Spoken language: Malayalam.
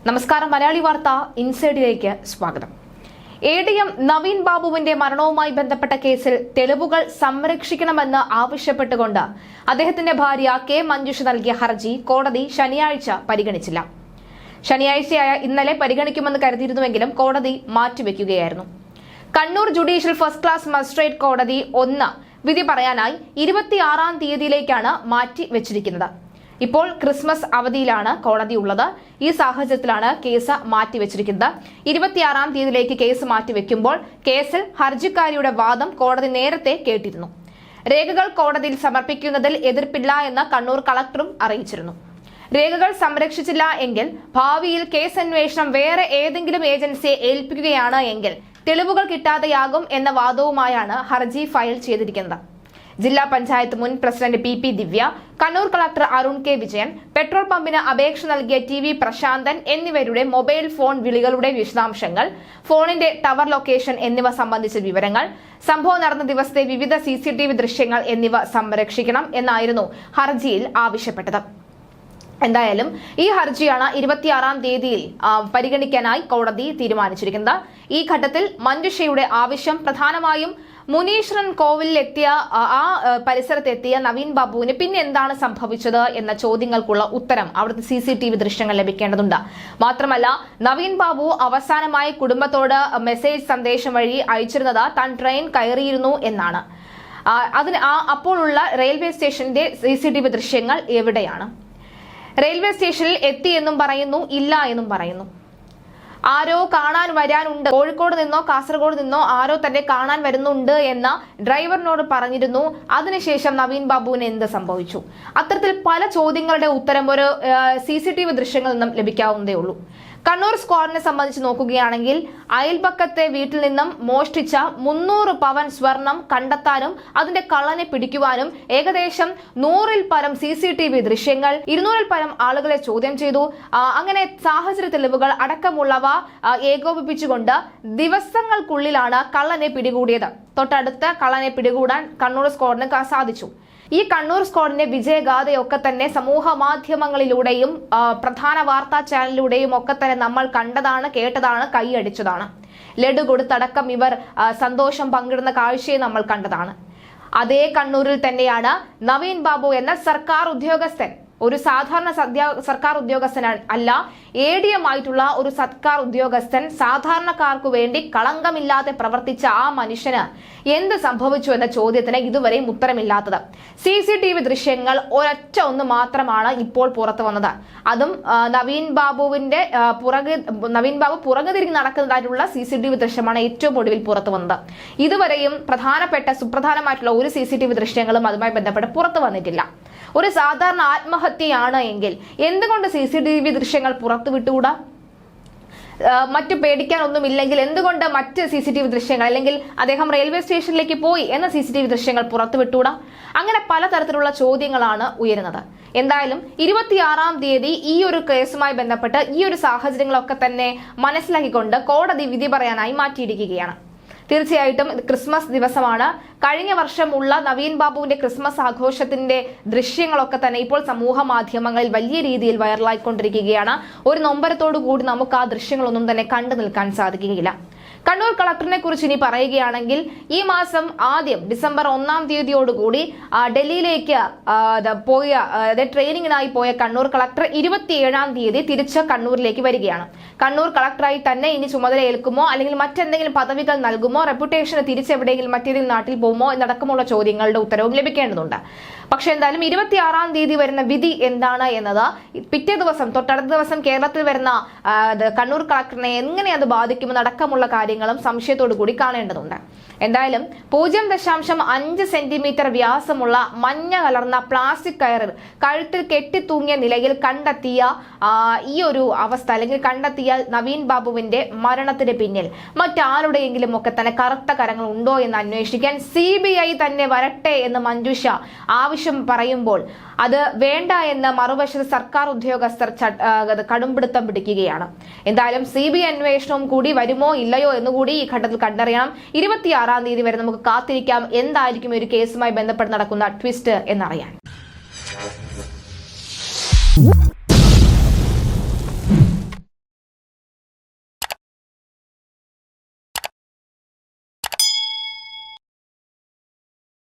നമസ്കാരം. മലയാളി വാർത്ത ഇൻസൈഡിലേക്ക് സ്വാഗതം. ADM നവീൻ ബാബുവിന്റെ മരണവുമായി ബന്ധപ്പെട്ട കേസിൽ തെളിവുകൾ സംരക്ഷിക്കണമെന്ന് ആവശ്യപ്പെട്ടുകൊണ്ട് അദ്ദേഹത്തിന്റെ ഭാര്യ കെ മഞ്ജുഷ നൽകിയ ഹർജി കോടതി ശനിയാഴ്ച പരിഗണിച്ചില്ല. ശനിയാഴ്ചയായ ഇന്നലെ പരിഗണിക്കുമെന്ന് കരുതിയിരുന്നുവെങ്കിലും കോടതി മാറ്റിവെക്കുകയായിരുന്നു. Kannur judicial first class magistrate കോടതി 1 വിധി പറയാനായി 26-ാം തീയതിയിലേക്കാണ് മാറ്റിവെച്ചിരിക്കുന്നത്. ഇപ്പോൾ ക്രിസ്മസ് അവധിയിലാണ് കോടതി ഉള്ളത്. ഈ സാഹചര്യത്തിലാണ് കേസ് മാറ്റിവെച്ചിരിക്കുന്നത്. 26-ാം തീയതിയിലേക്ക് കേസ് മാറ്റിവെക്കുമ്പോൾ കേസിൽ ഹർജിക്കാരിയുടെ വാദം കോടതി നേരത്തെ കേട്ടിരുന്നു. രേഖകൾ കോടതിയിൽ സമർപ്പിക്കുന്നതിൽ എതിർപ്പില്ല എന്ന് കണ്ണൂർ കളക്ടറും അറിയിച്ചിരുന്നു. രേഖകൾ സംരക്ഷിച്ചില്ല എങ്കിൽ ഭാവിയിൽ കേസ് അന്വേഷണം വേറെ ഏതെങ്കിലും ഏജൻസിയെ ഏൽപ്പിക്കുകയാണ് എങ്കിൽ തെളിവുകൾ കിട്ടാതെയാകും എന്ന വാദവുമായാണ് ഹർജി ഫയൽ ചെയ്തിരിക്കുന്നത്. ജില്ലാ പഞ്ചായത്ത് മുൻ president PP Divya, Kannur collector Arun K Vijayan, petrol പമ്പിന് അപേക്ഷ നൽകിയ TV പ്രശാന്തൻ എന്നിവരുടെ മൊബൈൽ ഫോൺ വിളികളുടെ വിശദാംശങ്ങൾ, ഫോണിന്റെ ടവർ ലൊക്കേഷൻ എന്നിവ സംബന്ധിച്ച വിവരങ്ങൾ, സംഭവം നടന്ന ദിവസത്തെ വിവിധ CCTV ദൃശ്യങ്ങൾ എന്നിവ സംരക്ഷിക്കണം എന്നായിരുന്നു ഹർജിയിൽ ആവശ്യപ്പെട്ടത്. എന്തായാലും ഈ ഹർജിയാണ് 26-ാം തീയതിയിൽ പരിഗണിക്കാനായി കോടതി തീരുമാനിച്ചിരിക്കുന്നത്. ഈ ഘട്ടത്തിൽ മഞ്ജുഷയുടെ ആവശ്യം പ്രധാനമായും മുനീശ്വരൻ കോവിലെത്തിയ പരിസരത്തെത്തിയ നവീൻ ബാബുവിന് പിന്നെ എന്താണ് സംഭവിച്ചത് എന്ന ചോദ്യങ്ങൾക്കുള്ള ഉത്തരം അവിടുത്തെ CCTV ദൃശ്യങ്ങൾ ലഭിക്കേണ്ടതുണ്ട്. മാത്രമല്ല, നവീൻ ബാബു അവസാനമായി കുടുംബത്തോട് മെസ്സേജ് സന്ദേശം വഴി അയച്ചിരുന്നത് താൻ ട്രെയിൻ കയറിയിരുന്നു എന്നാണ്. അപ്പോഴുള്ള റെയിൽവേ സ്റ്റേഷന്റെ CCTV ദൃശ്യങ്ങൾ എവിടെയാണ്? റെയിൽവേ സ്റ്റേഷനിൽ എത്തി എന്നും പറയുന്നു, ഇല്ല എന്നും പറയുന്നു. ആരോ കാണാൻ വരാനുണ്ട്, കോഴിക്കോട് നിന്നോ കാസർഗോഡ് നിന്നോ ആരോ തന്നെ കാണാൻ വരുന്നുണ്ട് എന്ന ഡ്രൈവറിനോട് പറഞ്ഞിരുന്നു. അതിനുശേഷം നവീൻ ബാബുവിന് എന്ത് സംഭവിച്ചു? അത്തരത്തിൽ പല ചോദ്യങ്ങളുടെ ഉത്തരം ഒരു CCTV ദൃശ്യങ്ങളിൽ നിന്നും ലഭിക്കാവുന്നതേ ഉള്ളൂ. കണ്ണൂർ സ്ക്വാഡിനെ സംബന്ധിച്ച് നോക്കുകയാണെങ്കിൽ അയൽപക്കത്തെ വീട്ടിൽ നിന്നും മോഷ്ടിച്ച 300 പവൻ സ്വർണം കണ്ടെത്താനും അതിന്റെ കള്ളനെ പിടിക്കുവാനും ഏകദേശം 100-ൽ പരം CCTV ദൃശ്യങ്ങൾ, 200-ൽ പരം ആളുകളെ ചോദ്യം ചെയ്തു. അങ്ങനെ സാഹചര്യ തെളിവുകൾ അടക്കമുള്ളവ ഏകോപിപ്പിച്ചുകൊണ്ട് ദിവസങ്ങൾക്കുള്ളിലാണ് കള്ളനെ പിടികൂടിയത്. തൊട്ടടുത്ത കള്ളനെ പിടികൂടാൻ കണ്ണൂർ സ്ക്വാഡിന് സാധിച്ചു. ഈ കണ്ണൂർ സ്ക്വാഡിന്റെ വിജയഗാഥയൊക്കെ തന്നെ സമൂഹ മാധ്യമങ്ങളിലൂടെയും പ്രധാന വാർത്താ ചാനലിലൂടെയും ഒക്കെ തന്നെ നമ്മൾ കണ്ടതാണ്, കേട്ടതാണ്, കൈയടിച്ചതാണ്. ലഡു കൊടുത്തടക്കം ഇവർ സന്തോഷം പങ്കിടുന്ന കാഴ്ചയെ നമ്മൾ കണ്ടതാണ്. അതേ കണ്ണൂരിൽ തന്നെയാണ് നവീൻ ബാബു എന്ന സർക്കാർ ഉദ്യോഗസ്ഥൻ, ഒരു സാധാരണ സർക്കാർ ഉദ്യോഗസ്ഥൻ അല്ല, ADM ആയിട്ടുള്ള ഒരു സർക്കാർ ഉദ്യോഗസ്ഥൻ, സാധാരണക്കാർക്കു വേണ്ടി കളങ്കമില്ലാതെ പ്രവർത്തിച്ച ആ മനുഷ്യന് എന്ത് സംഭവിച്ചു എന്ന ചോദ്യത്തിന് ഇതുവരെയും ഉത്തരമില്ലാത്തത്. CCTV ദൃശ്യങ്ങൾ ഒരൊറ്റ ഒന്ന് മാത്രമാണ് ഇപ്പോൾ പുറത്തു വന്നത്. അതും നവീൻ ബാബു പുറകെ തിരിഞ്ഞ് നടക്കുന്നതായിട്ടുള്ള CCTV ദൃശ്യമാണ് ഏറ്റവും ഒടുവിൽ പുറത്തു വന്നത്. ഇതുവരെയും സുപ്രധാനമായിട്ടുള്ള ഒരു CCTV ദൃശ്യങ്ങളും അതുമായി ബന്ധപ്പെട്ട് പുറത്തു വന്നിട്ടില്ല. ഒരു സാധാരണ ആത്മഹത്യയാണ് എങ്കിൽ എന്തുകൊണ്ട് CCTV ദൃശ്യങ്ങൾ പുറത്തുവിട്ടുകൂടാ? മറ്റു പേടിക്കാനൊന്നുമില്ലെങ്കിൽ എന്തുകൊണ്ട് മറ്റ് CCTV ദൃശ്യങ്ങൾ, അല്ലെങ്കിൽ അദ്ദേഹം റെയിൽവേ സ്റ്റേഷനിലേക്ക് പോയി എന്ന CCTV ദൃശ്യങ്ങൾ പുറത്തുവിട്ടുകൂടാ? അങ്ങനെ പലതരത്തിലുള്ള ചോദ്യങ്ങളാണ് ഉയരുന്നത്. എന്തായാലും 26-ാം തീയതി ഈ ഒരു കേസുമായി ബന്ധപ്പെട്ട് ഈ ഒരു സാഹചര്യങ്ങളൊക്കെ തന്നെ മനസ്സിലാക്കിക്കൊണ്ട് കോടതി വിധി പറയാനായി മാറ്റിയിരിക്കുകയാണ്. തീർച്ചയായിട്ടും ക്രിസ്മസ് ദിവസമാണ്. കഴിഞ്ഞ വർഷമുള്ള നവീൻ ബാബുവിന്റെ ക്രിസ്മസ് ആഘോഷത്തിന്റെ ദൃശ്യങ്ങളൊക്കെ തന്നെ ഇപ്പോൾ സമൂഹ മാധ്യമങ്ങളിൽ വലിയ രീതിയിൽ വൈറലായിക്കൊണ്ടിരിക്കുകയാണ്. ഒരു നൊമ്പരത്തോടു കൂടി നമുക്ക് ആ ദൃശ്യങ്ങളൊന്നും തന്നെ കണ്ടു നിൽക്കാൻ സാധിക്കുകയില്ല. കണ്ണൂർ കളക്ടറിനെ കുറിച്ച് ഇനി പറയുകയാണെങ്കിൽ, ഈ മാസം ആദ്യം ഡിസംബർ 1-ാം തീയതിയോടുകൂടി ഡൽഹിയിലേക്ക് ട്രെയിനിങ്ങിനായി പോയ കണ്ണൂർ കളക്ടർ 27-ാം തീയതി തിരിച്ച് കണ്ണൂരിലേക്ക് വരികയാണ്. കണ്ണൂർ കളക്ടറായി തന്നെ ഇനി ചുമതല ഏൽക്കുമോ, അല്ലെങ്കിൽ മറ്റെന്തെങ്കിലും പദവികൾ നൽകുമോ, റെപ്യൂട്ടേഷന് തിരിച്ചെവിടെയെങ്കിലും മറ്റേതെങ്കിലും നാട്ടിൽ പോകുമോ എന്നടക്കമുള്ള ചോദ്യങ്ങളുടെ ഉത്തരവും ലഭിക്കേണ്ടതുണ്ട്. പക്ഷെ എന്തായാലും 26-ാം തീയതി വരുന്ന വിധി എന്താണ് എന്നത് പിറ്റേ ദിവസം, തൊട്ടടുത്ത ദിവസം കേരളത്തിൽ വരുന്ന കണ്ണൂർ കളക്ടറിനെ എങ്ങനെ അത് ബാധിക്കുമെന്ന് അടക്കമുള്ള കാര്യങ്ങളും സംശയത്തോടു കൂടി കാണേണ്ടതുണ്ട്. എന്തായാലും 0.5 സെന്റിമീറ്റർ വ്യാസമുള്ള മഞ്ഞ കലർന്ന പ്ലാസ്റ്റിക് കയറിൽ കഴുത്തിൽ കെട്ടിത്തൂങ്ങിയ നിലയിൽ കണ്ടെത്തിയ ഈ ഒരു അവസ്ഥ, അല്ലെങ്കിൽ കണ്ടെത്തിയ നവീൻ ബാബുവിന്റെ മരണത്തിന് പിന്നിൽ മറ്റാരുടെയെങ്കിലും ഒക്കെ തന്നെ കറുത്ത കരങ്ങൾ ഉണ്ടോ എന്ന് അന്വേഷിക്കാൻ CBI തന്നെ വരട്ടെ എന്ന് മഞ്ജുഷ ആവശ്യം പറയുമ്പോൾ അത് വേണ്ട എന്ന് മറുവശത്ത് സർക്കാർ ഉദ്യോഗസ്ഥർ കടുംപിടുത്തം പിടിക്കുകയാണ്. എന്തായാലും CBI അന്വേഷണവും കൂടി വരുമോ ഇല്ലയോ എന്നുകൂടി ഈ ഘട്ടത്തിൽ കണ്ടറിയണം. 26-ാം തീയതി വരെ നമുക്ക് കാത്തിരിക്കാം എന്തായിരിക്കും ഒരു കേസുമായി ബന്ധപ്പെട്ട് നടക്കുന്ന ട്വിസ്റ്റ് എന്നറിയാൻ.